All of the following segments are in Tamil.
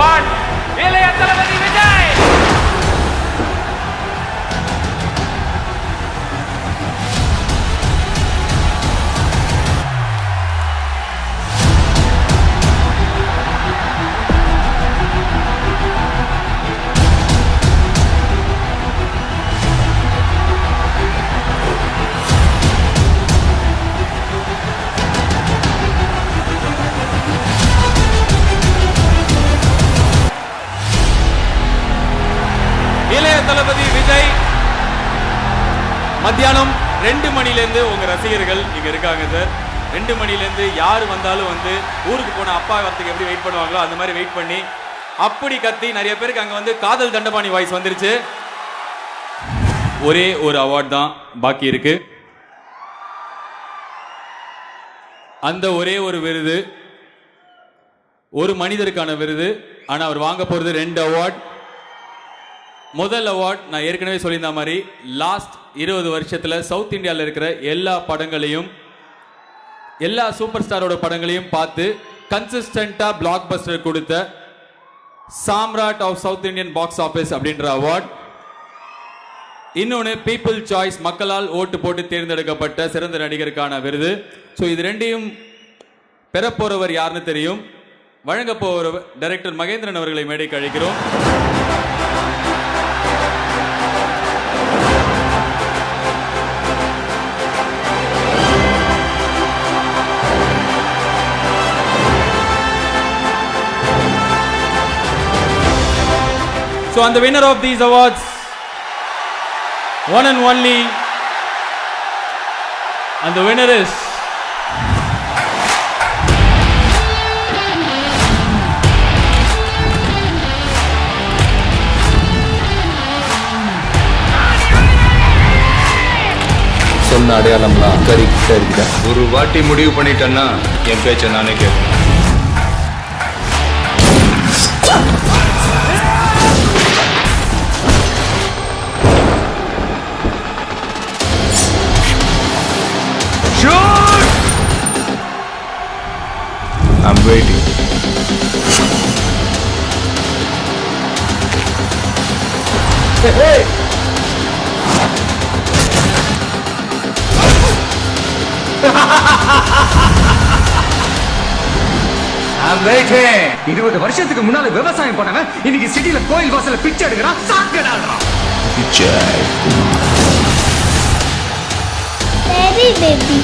1 இளைய தளபதி விஜய். தளபதி விஜய் மத்தியானம் 2 மணிலேருந்து உங்க ரசிகர்கள் இங்க இருக்காங்க சார். 2 மணிலேருந்து யார் வந்தாலும் வந்து ஊருக்கு போன அப்பா வரத்துக்கு எப்படி வெயிட் பண்ணுவாங்களோ அந்த மாதிரி வெயிட் பண்ணி அப்படி கத்தி நிறைய பேருக்கு அங்க வந்து காதல் தண்டபாணி வாய்ஸ் வந்துருச்சு. ஒரே ஒரு அவார்ட் தான் பாக்கி இருக்கு. அந்த ஒரே ஒரு விருது ஒரு மனிதருக்கான விருது. ஆனா அவர் வாங்க போறது 2 அவார்ட். முதல் அவார்ட் நான் ஏற்கனவே சொல்லியிருந்த மாதிரி லாஸ்ட் 20 வருஷத்துல சவுத் இந்தியாவில் இருக்கிற எல்லா படங்களையும் எல்லா சூப்பர் ஸ்டாரோட படங்களையும் பார்த்து கன்சிஸ்டண்டா பிளாக் பஸ்டர் கொடுத்த Samrat of South Indian box office அப்படின்ற அவார்ட். இன்னொன்று பீப்புள் சாய்ஸ் மக்களால் ஓட்டு போட்டு தேர்ந்தெடுக்கப்பட்ட சிறந்த நடிகருக்கான விருது. ஸோ இது ரெண்டையும் பெறப்போறவர் யாருன்னு தெரியும். வழங்க போறவர் டைரக்டர் மகேந்திரன் அவர்களை மேடைக்கு அழைக்கிறோம். So, and the winner of these awards, one and only, and the winner is சொன்ன அடையாளம்லாம் கரெக்டா இருக்குதா? ஒரு வாட்டி முடிவு பண்ணிட்டேன்னா என் பேச்சை நானே கேட்பேன். I'm waiting. Hey! I'm waiting. 20 வருஷத்துக்கு முன்னால விவசாயம் பண்ணவன் இன்னைக்கு சிட்டில கோயில் வாசல்ல பிச்சை எடுக்கிறான். சாக்கடாடுறான். Vijay Baby baby.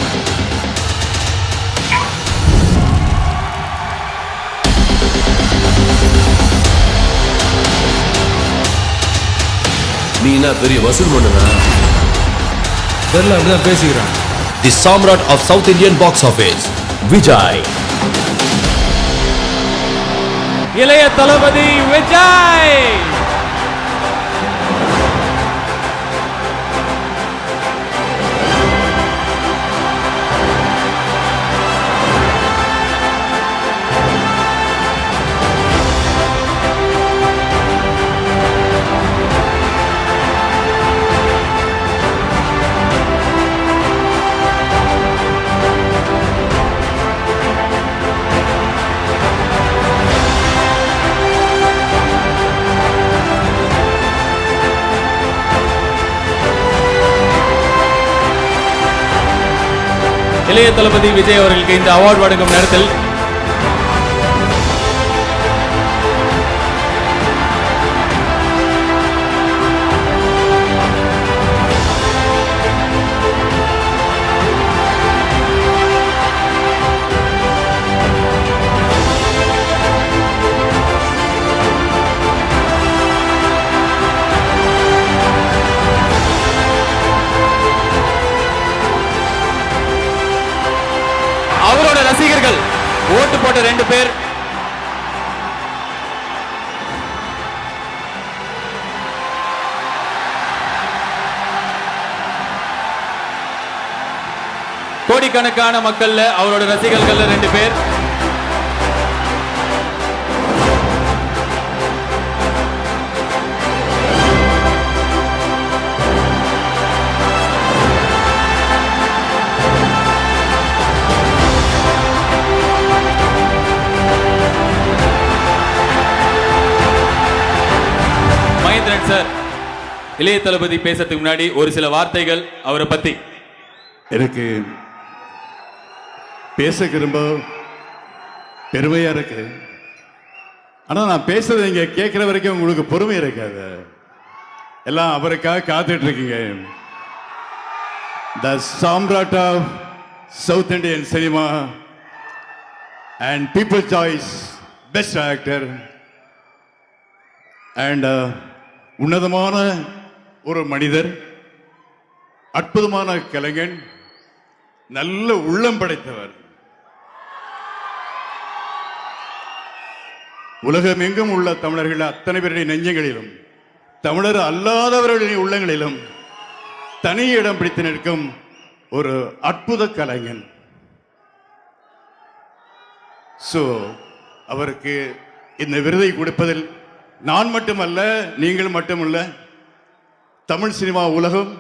நீ என்ன பெரிய வசூல் பண்ணுவ? தெரியல, அப்படிதான் பேசிக்கிறான். The Samrat of South Indian box office Vijay. Ilaya Thalapathy Vijay. Ilaya Thalapathy Vijay அவர்களுக்கு இந்த அவார்டு வழங்கும் நேரத்தில் அவரோட ரசிகர்கள் ஓட்டு போட்ட 2 பேர் கோடிக்கணக்கான மக்கள்ல அவரோட ரசிகர்கள் 2 பேர். இளைய தளபதி பேசுறதுக்கு முன்னாடி ஒரு சில வார்த்தைகள் அவரை பத்தி. எனக்கு பேச ரொம்ப பெருமையா இருக்கு. ஆனா நான் பேசுறது இங்க கேட்கிற வரைக்கும் உங்களுக்கு பொறுமை இருக்காது. எல்லாம் அவருக்காக காத்துட்டு இருக்கீங்க. The Samrat of South Indian cinema and people choice best actor and உன்னதமான ஒரு மனிதர், அற்புதமான கலைஞன், நல்ல உள்ளம் படைத்தவர். உலகமெங்கும் உள்ள தமிழர்கள் அத்தனை பேருடைய நெஞ்சங்களிலும் தமிழர் அல்லாதவர்களின் உள்ளங்களிலும் தனி இடம் பிடித்து நிற்கும் ஒரு அற்புத கலைஞன். சோ அவருக்கு இந்த விருதை கொடுப்பதில் நான் மட்டுமல்ல, நீங்கள் மட்டுமல்ல, தமிழ் சினிமா உலகம்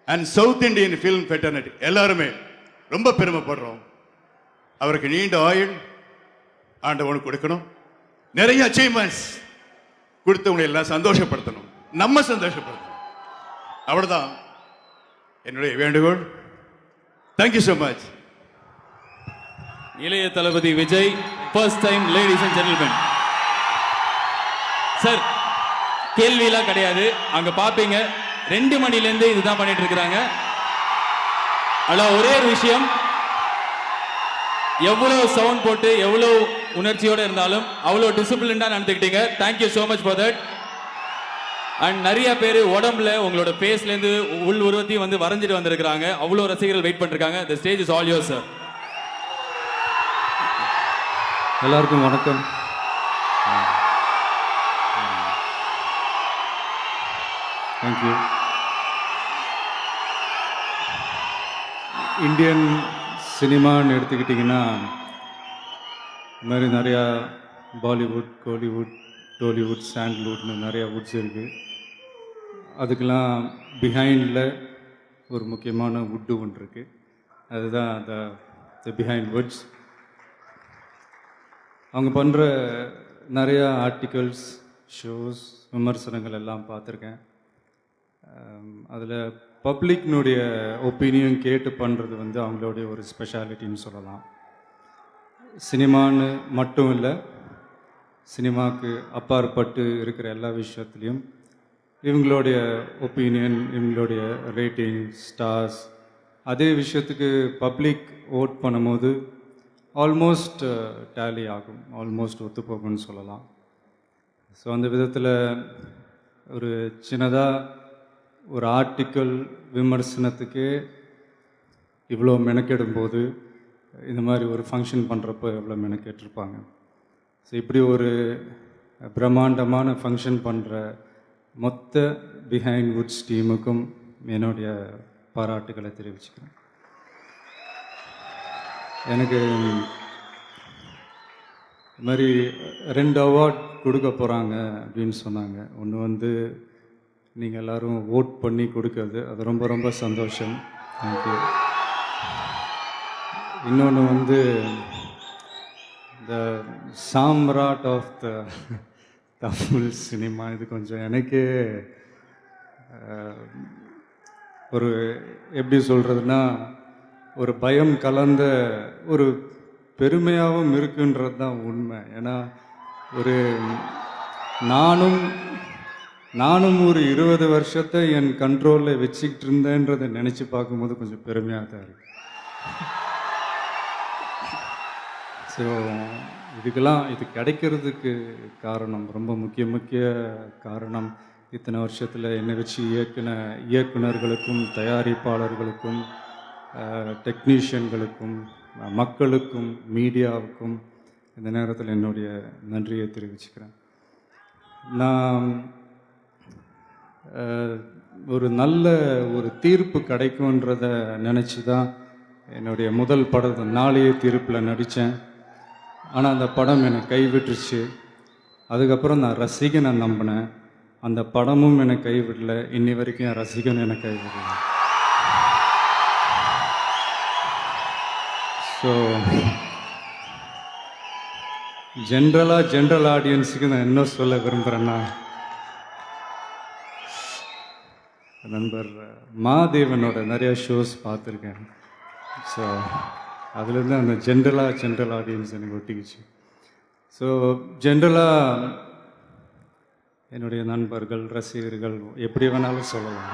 and south Indian film fraternity எல்லாருமே ரொம்ப பெருமைப்படுறோம். அவருக்கு நீண்ட ஆயுள் ஆண்டவனுக்கு கொடுக்கணும். நிறைய அச்சீவ்மெண்ட்ஸ் கொடுத்தவங்களை எல்லாம் சந்தோஷப்படுத்தணும், நம்ம சந்தோஷப்படுத்தணும். அவ்வளவுதான் என்னுடைய வேண்டுகோள். Thank you so much. Ilaya Thalapathy Vijay, first time ladies and gentleman. Sir, கேள்வியெல்லாம் கிடையாது, அங்க பாப்பீங்க. 2 மணிலேருந்து இதுதான் பண்ணிட்டு இருக்கிறாங்க. ஆனால் ஒரே ஒரு விஷயம், எவ்வளவு சவுண்ட் போட்டு எவ்வளவு உணர்ச்சியோடு இருந்தாலும் அவ்வளோ டிசிப்ளின்டாக நடந்துக்கிட்டீங்க. Thank you so much for that. And நிறைய பேர் உடம்புல உங்களோட ஃபேஸ்லேருந்து உள் உருவத்தையும் வந்து வரைஞ்சிட்டு வந்திருக்கிறாங்க. அவ்வளோ ரசிகர்கள் வெயிட் பண்ணிருக்காங்க. The stage is all your sir. எல்லாருக்கும் வணக்கம். தேங்க்யூ. இந்தியன் சினிமான்னு எடுத்துக்கிட்டிங்கன்னா இந்த மாதிரி நிறையா பாலிவுட், கோலிவுட், டோலிவுட், சாண்ட்வுட்னு நிறையா வுட்ஸ் இருக்குது. அதுக்கெல்லாம் பிஹைண்டில் ஒரு முக்கியமான வுட்டு ஒன்று இருக்குது. அதுதான் த பிஹைண்ட் வுட்ஸ். அவங்க பண்ணுற நிறையா ஆர்டிகல்ஸ், ஷோஸ், விமர்சனங்கள் எல்லாம் பார்த்துருக்கேன். அதில் பப்ளிக்னுடைய ஒப்பீனியன் கேட்டு பண்ணுறது வந்து அவங்களுடைய ஒரு ஸ்பெஷாலிட்டின்னு சொல்லலாம். சினிமான்னு மட்டும் இல்லை, சினிமாவுக்கு அப்பாற்பட்டு இருக்கிற எல்லா விஷயத்துலேயும் இவங்களுடைய ஒப்பீனியன், இவங்களுடைய ரேட்டிங், ஸ்டார்ஸ், அதே விஷயத்துக்கு பப்ளிக் ஓட் பண்ணும்போது ஆல்மோஸ்ட் டேலி ஆகும், ஆல்மோஸ்ட் ஒத்துப்போகும்னு சொல்லலாம். ஸோ அந்த விதத்தில் ஒரு சின்னதாக ஒரு ஆர்டிக்கல் விமர்சனத்துக்கு இவ்வளோ மெனக்கெடும்போது இந்த மாதிரி ஒரு ஃபங்க்ஷன் பண்ணுறப்போ எவ்வளோ மெனக்கெட்டிருப்பாங்க. ஸோ இப்படி ஒரு பிரம்மாண்டமான ஃபங்க்ஷன் பண்ணுற மொத்த பிஹைண்ட் வுட்ஸ் டீமுக்கும் என்னுடைய பாராட்டுகளை தெரிவிச்சுக்கிறேன். எனக்கு இது மாதிரி 2 அவார்ட் கொடுக்க போகிறாங்க அப்படின்னு சொன்னாங்க. ஒன்று வந்து நீங்கள் எல்லோரும் ஓட் பண்ணி கொடுக்கறது, அது ரொம்ப ரொம்ப சந்தோஷம். தேங்க்யூ. இன்னொன்று வந்து த Samrat of the Tamil cinema, இது கொஞ்சம் எனக்கே ஒரு எப்படி சொல்கிறதுனா ஒரு பயம் கலந்த ஒரு பெருமையாகவும் இருக்குன்றது தான் உண்மை. ஏன்னா ஒரு நானும் ஒரு 20 வருஷத்தை என் கண்ட்ரோலில் வச்சுக்கிட்டு இருந்தேன்றதை நினச்சி பார்க்கும்போது கொஞ்சம் பெருமையாக தான் இருக்கு. ஸோ இது கிடைக்கிறதுக்கு காரணம், ரொம்ப முக்கிய காரணம், இத்தனை வருஷத்தில் என்னை வச்சு இயக்குனர்களுக்கும், தயாரிப்பாளர்களுக்கும், டெக்னீஷியன்களுக்கும், மக்களுக்கும், மீடியாவுக்கும் இந்த நேரத்தில் என்னுடைய நன்றியை தெரிவிச்சுக்கிறேன். நான் ஒரு நல்ல ஒரு தீர்ப்பு கிடைக்கும்ன்றதை நினச்சி தான் என்னுடைய முதல் படத்தை நாளைய தீர்ப்பில் நடித்தேன். ஆனால் அந்த படம் என்னை கைவிட்டுருச்சு. அதுக்கப்புறம் நான் ரசிகனை நம்பினேன். அந்த படமும் என்னை கைவிடல, இன்னி வரைக்கும் என் ரசிகன் என்னை கைவிடல. ஸோ ஜென்ரல் ஆடியன்ஸுக்கு நான் என்ன சொல்ல விரும்புகிறேன்னா, நண்பர் மாதேவனோட நிறையா ஷோஸ் பார்த்துருக்கேன். ஸோ அதுலேருந்து அந்த ஜென்ரல் ஆடியன்ஸ் எனக்கு ஒட்டிக்கிச்சு. ஸோ ஜென்ரலாக என்னுடைய நண்பர்கள், ரசிகர்கள் எப்படி வேணாலும் சொல்லலாம்.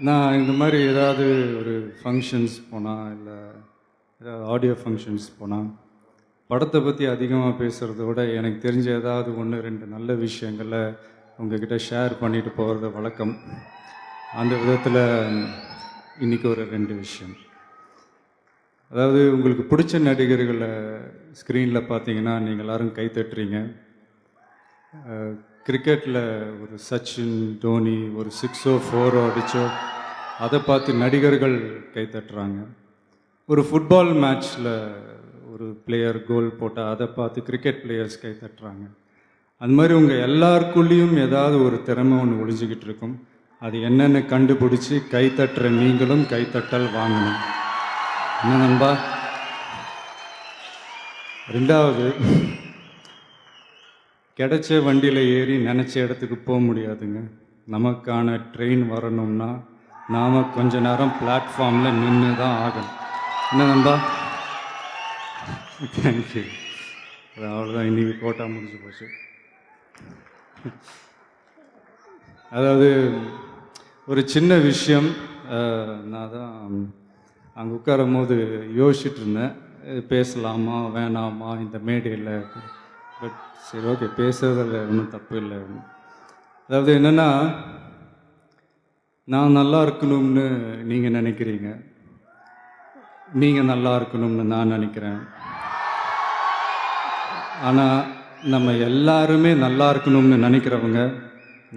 நான் இந்த மாதிரி ஏதாவது ஒரு ஃபங்க்ஷன்ஸ் போனால், இல்லை ஏதாவது ஆடியோ ஃபங்க்ஷன்ஸ் போனால், படத்தை பற்றி அதிகமாக பேசுகிறத விட எனக்கு தெரிஞ்ச ஏதாவது 1-2 நல்ல விஷயங்களை உங்ககிட்ட ஷேர் பண்ணிட்டு போகிறது வழக்கம். அந்த விதத்தில் இன்றைக்கி ஒரு 2 விஷயம். அதாவது உங்களுக்கு பிடிச்ச நடிகர்களை ஸ்க்ரீனில் பார்த்தீங்கன்னா நீங்கள் எல்லோரும் கை தட்டுறீங்க. கிரிக்கெட்டில் ஒரு சச்சின், தோனி ஒரு 6ஓ 4ஓ அடித்தோ அதை பார்த்து நடிகர்கள் கை தட்டுறாங்க. ஒரு ஃபுட்பால் மேட்ச்சில் ஒரு பிளேயர் கோல் போட்டால் அதை பார்த்து கிரிக்கெட் பிளேயர்ஸ் கை தட்டுறாங்க. அது மாதிரி உங்கள் எல்லாருக்குள்ளேயும் ஏதாவது ஒரு திறமை ஒன்று ஒழிஞ்சிக்கிட்டு இருக்கும். அது என்னென்னு கண்டுபிடிச்சி கை தட்டுற நீங்களும் கைத்தட்டல் வாங்கணும். என்ன நண்பா? 2வது, கிடைச்ச வண்டியில் ஏறி நினச்ச இடத்துக்கு போக முடியாதுங்க. நமக்கான ட்ரெயின் வரணும்னா நாம் கொஞ்ச நேரம் பிளாட்ஃபார்மில் நின்று தான் ஆகணும். என்ன நண்பா? தேங்க்யூ. அவ்வளோதான், இன்றைக்கி கோட்டா முடிஞ்சு போச்சு. அதாவது ஒரு சின்ன விஷயம், நான் தான் அங்கே உட்காரும் போது யோசிச்சுட்டு இருந்தேன், பேசலாமா வேணாமா இந்த மேடையில். பட் சரி, ஓகே, பேசுறதில் ஒன்றும் தப்பு இல்லை. அதாவது என்னென்னா, நான் நல்லா இருக்கணும்னு நீங்கள் நினைக்கிறீங்க, நீங்கள் நல்லா இருக்கணும்னு நான் நினைக்கிறேன். ஆனால் நம்ம எல்லாருமே நல்லா இருக்கணும்னு நினைக்கிறவங்க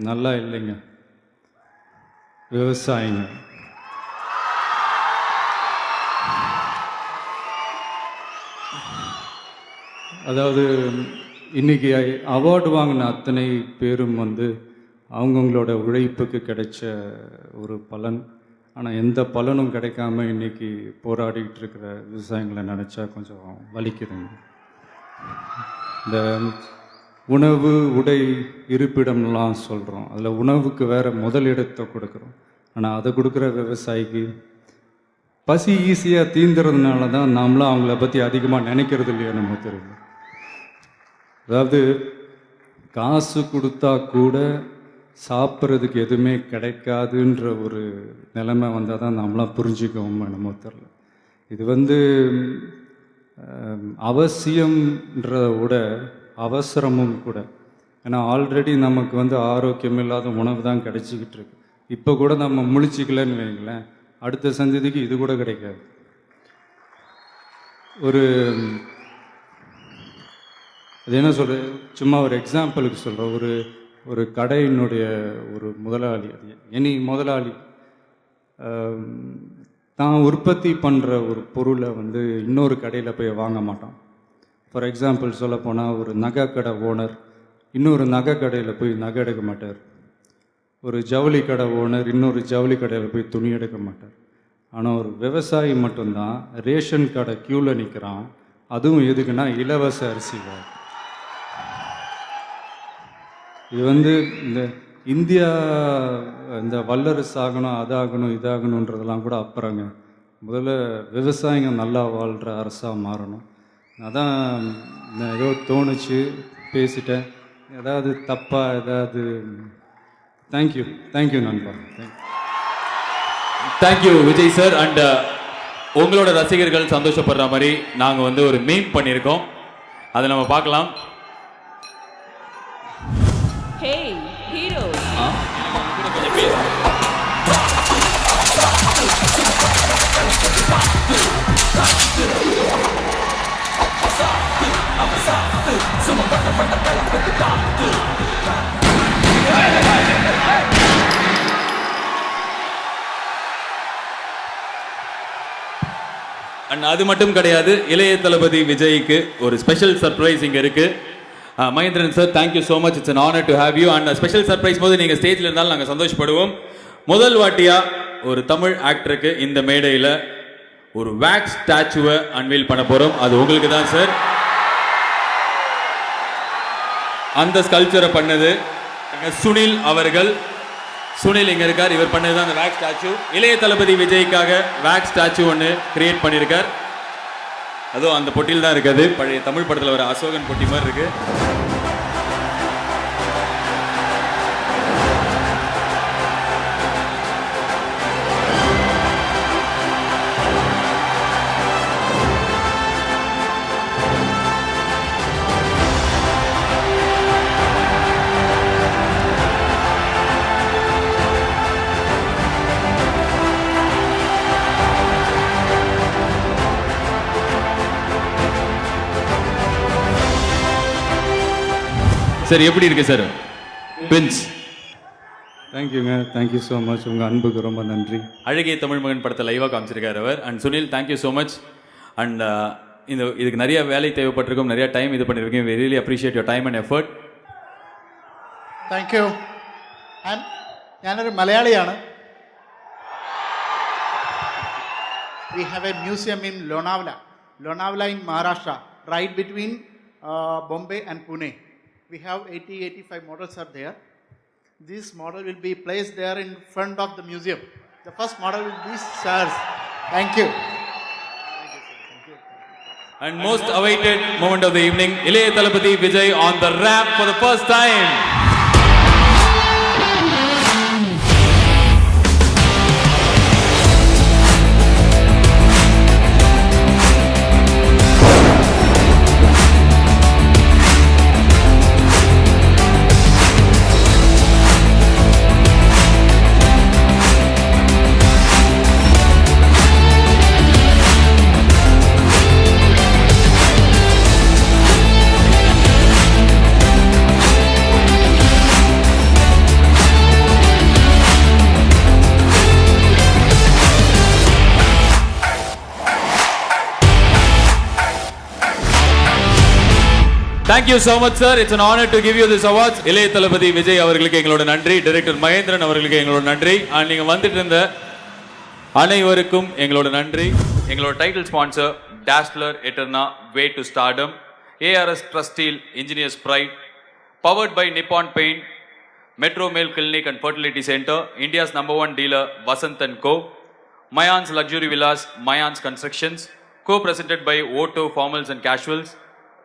நல்லா இல்லைங்க, விவசாயிங்க. அதாவது இன்றைக்கி அவார்டு வாங்கின அத்தனை பேரும் அவங்கவுங்களோட உழைப்புக்கு கிடைச்ச ஒரு பலன். ஆனால் எந்த பலனும் கிடைக்காம இன்றைக்கி போராடிக்கிட்டு இருக்கிற விவசாயிகளை நினச்சா கொஞ்சம் வலிக்குதுங்க. இந்த உணவு, உடை, இருப்பிடம்லாம் சொல்கிறோம், அதில் உணவுக்கு வேறு முதலிடத்தை கொடுக்குறோம். ஆனால் அதை கொடுக்குற விவசாயிக்கு பசி ஈஸியாக தீந்துறதுனால தான் நாமளும் அவங்கள பற்றி அதிகமாக நினைக்கிறது இல்லையோ நம்ம தெரியும். அதாவது காசு கொடுத்தா கூட சாப்பிட்றதுக்கு எதுவுமே கிடைக்காதுன்ற ஒரு நிலைமை வந்தால் தான் நம்மளாம் புரிஞ்சுக்கவும் நம்ம தெரியல. இது அவசியம்ன்றத விட அவசரமும் கூட. ஏன்னா ஆல்ரெடி நமக்கு ஆரோக்கியம் இல்லாத உணவு தான் கிடைச்சிக்கிட்டு இருக்கு. இப்போ கூட நம்ம முழிச்சிக்கலன்னு வைங்களேன், அடுத்த சந்ததிக்கு இது கூட கிடைக்காது. அது என்ன சொல்கிறேன், சும்மா ஒரு எக்ஸாம்பிளுக்கு சொல்கிறேன். ஒரு கடையினுடைய ஒரு முதலாளி, எனி முதலாளி தான் உற்பத்தி பண்ணுற ஒரு பொருளை இன்னொரு கடையில் போய் வாங்க மாட்டான். ஃபார் எக்ஸாம்பிள் சொல்லப்போனால், ஒரு நகை கடை ஓனர் இன்னொரு நகை கடையில் போய் நகை எடுக்க மாட்டார். ஒரு ஜவுளி கடை ஓனர் இன்னொரு ஜவுளி கடையில் போய் துணி எடுக்க மாட்டார். ஆனால் ஒரு விவசாயி மட்டும்தான் ரேஷன் கடை க்யூவில் நிற்கிறான். அதுவும் எதுக்குன்னா இலவச அரிசிகள். இது இந்த இந்தியா இந்த வல்லரசு ஆகணும், அதாகணும், இதாகணுன்றதெல்லாம் கூட அப்புறங்க. முதல்ல விவசாயிங்க நல்லா வாழ்கிற அரசாக மாறணும். அதான் ஏதோ தோணுச்சு, பேசிட்டேன். ஏதாவது தப்பாக ஏதாவது? தேங்க்யூ நண்பா. Thank you Vijay sir. அண்ட் உங்களோட ரசிகர்கள் சந்தோஷப்படுற மாதிரி நாங்கள் ஒரு மீம் பண்ணியிருக்கோம், அதை நம்ம பார்க்கலாம். Hey, hero. அண்ட் அது மட்டும் கிடையாது, இளைய தளபதி விஜய்க்கு ஒரு ஸ்பெஷல் சர்ப்ரைஸ் இங்கே இருக்கு. Mahendran sir, thank you so much. It's an honor to have you. And special surprise போது நீங்கள் ஸ்டேஜில் இருந்தாலும் நாங்கள் சந்தோஷப்படுவோம். முதல் வாட்டியாக ஒரு தமிழ் ஆக்டருக்கு இந்த மேடையில் ஒரு வேக்ஸ் ஸ்டாச்சுவை அன்வீல் பண்ண போகிறோம். அது உங்களுக்கு தான் சார். அந்த ஸ்கல்ப்சரை பண்ணது சுனில் அவர்கள். சுனில் இங்க இருக்கார். இவர் பண்ணதுதான் அந்த வேக்ஸ் ஸ்டாச்சு. இளைய தளபதி விஜய்க்காக வேக்ஸ் ஸ்டாச்சு ஒன்று கிரியேட் பண்ணியிருக்கார். அதுவும் அந்த பொட்டியில் தான் இருக்குது. பழைய தமிழ் படத்தில் வர அசோகன் பொட்டி மாதிரி இருக்கு. சார் எப்படி இருக்கு சார் பிரின்ஸ்? தேங்க்யூங்க, தேங்க்யூ ஸோ மச். உங்கள் அன்புக்கு ரொம்ப நன்றி. அழகிய தமிழ் மகன் படத்தை லைவாக காமிச்சிருக்காரு அவர். And Sunil, thank you so much. And இதுக்கு நிறைய வேலை தேவைப்பட்டிருக்கும், நிறைய டைம் இது பண்ணியிருக்கேன். We really appreciate your time and effort. Thank you. ഞാനൊരു മലയാളിയാണ്. We have a museum in Lonavala in Maharashtra, right between Bombay and Pune. We have 85 models are there. This model will be placed there in front of the museum. The first model will be sirs. Thank you. And most awaited moment of the evening, Ilayya Thalapathy Vijay on the ramp for the first time. Thank you so much, sir. It's an honor to give you this awards. இளைய தளபதி விஜய் அவர்களுக்கு எங்களோட நன்றி. டைரக்டர் மகேந்திரன் அவர்களுக்கு எங்களோட நன்றி. அண்ட் நீங்க வந்துட்டு இருந்த அனைவருக்கும் எங்களோட நன்றி. எங்களோட title sponsor Dazzler Eterna way to stardom, ARS trust steel engineers pride, powered by Nippon paint, Metro male clinic and fertility centre, India's #1 dealer Vasanth and co, Mayans luxury villas, Mayans constructions, co-presented by O2 Formals and Casuals,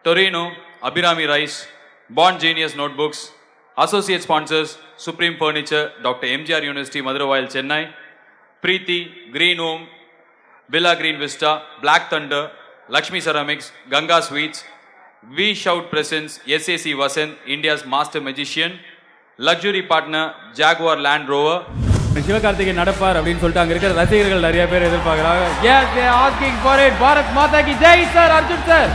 Torino, Abhirami Rice, Bond Genius Notebooks, associate sponsors Supreme Furniture, Dr. MGR University, Madurai, Chennai, Preeti, Green Home, Villa Green Vista, Black Thunder, Lakshmi Ceramics, Ganga Sweets, We Shout Presents, SAC Vasant, India's Master Magician, Luxury Partner Jaguar Land Rover. Sivakarthikeyan நடப்பார் அப்படின்னு சொல்லிட்டு அங்க இருக்கிற ரசிகர்கள் நிறைய பேர் எதிர்பார்க்கறாங்க. Yes, they are asking for it. Bharat Mata Ki Jai sir. Arjun sir.